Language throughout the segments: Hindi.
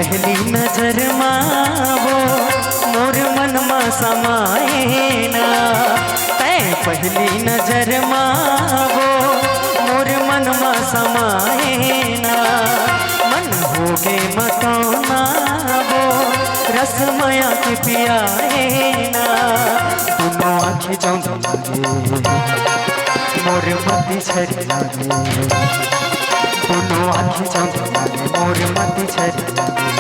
पहली नजर वो मोर मन में समाए ना। पहली नजर वो मोर मन में समाए ना। मन हो गे मतौना वो रसमया के पियाए ना। दोनों आँखें जाऊँ मोर मती छरी लागे। दोनों आँखें जाऊँ मोर मती छरी लागे।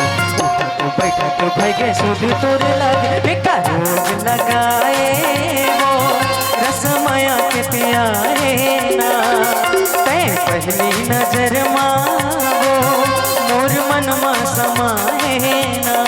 बैठा तो भाई के सुध तोर लागे। बेका रोग लगाए वो रसमया के पियाए ना। पहली नजर वो मोर मन में समाए ना।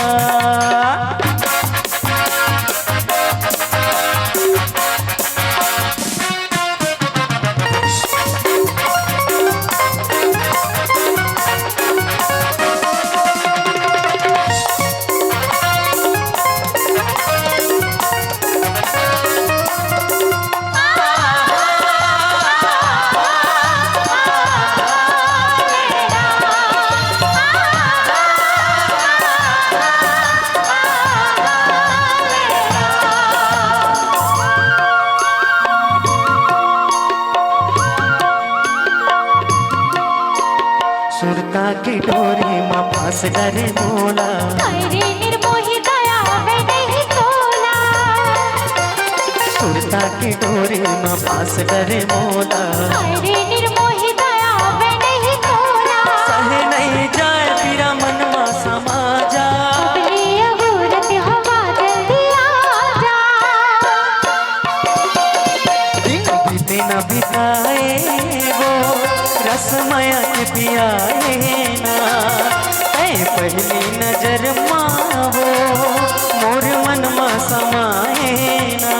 सुरता की डोरी माँ पास डरे मोला। अरे निर्मोही दया है नहीं तोला। सुरता की डोरी माँ पास डरे मोला। अरे निर्मोही दया है नहीं तोला। सहे नहीं जाए तेरा मन में समा जा। अपनी अहूरत हवा जल्दी आ जा। दिन बीते न बिताए वो रसमया के पियाए ना। पहली नजर वो मोर मन में समाए ना।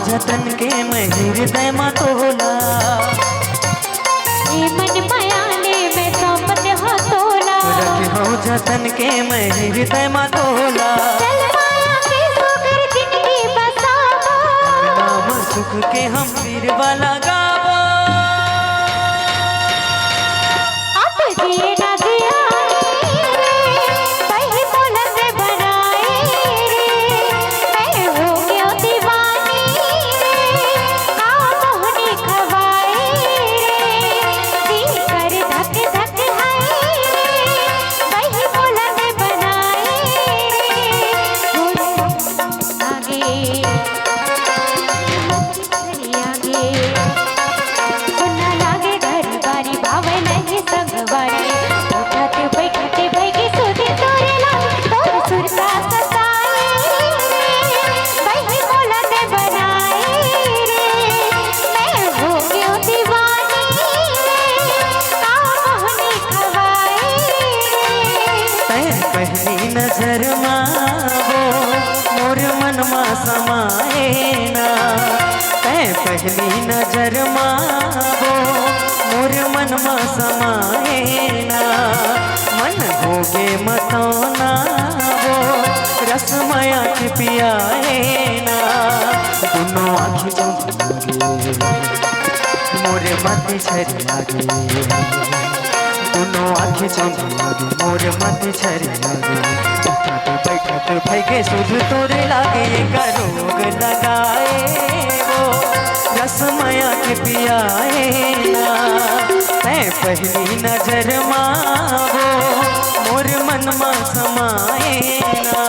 जतन के मैं हृदय में तोला। मन मायाले में सौंपत हो तोला। रखो जतन के मैं हृदय में तोला। चल माया के सोकर जिंदगी बसाबो। नाम सुख के हम वीर वाला गावो। अब जिए ना जिया वही बोला से बनाए रे। मैं हो गया दीवानी रे। हाँ मोहनी खवाए रे। दिल कर धक धक है रे। वही बोला से बनाए रे। आगे आगे सुना लागे घर बारी भावे नहीं संगवारी। उठाते बैठाते भैगी सुधे तोरे लागे। तोर सुर का सताए रे। वही बोला ते बनाए रे। मैं हो गयो दीवानी रे। हाँ मोहनी खवाए रे। पहली नजर वो मोर मन में समाए ना। पहली नजर वो मोर मन में समाए ना। मन हो गे मतौना वो रसमया के पियाए ना। दोनों आँखें जाऊँ मोर मती छरी लागे। दोनों आँखें जाऊँ मोर मती छरी लागे। बैठत भाई के सुध तोरे लागे। का रोग लगाए वो रसमया के पियाए ना। पहली नजर वो मोर मन में समाए ना।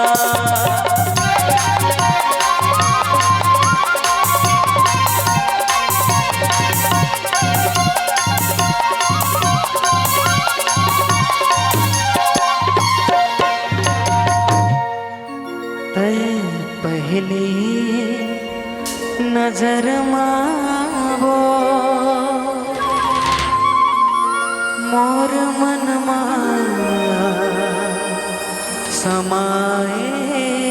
पहली नजर वो मोर मनमा समाए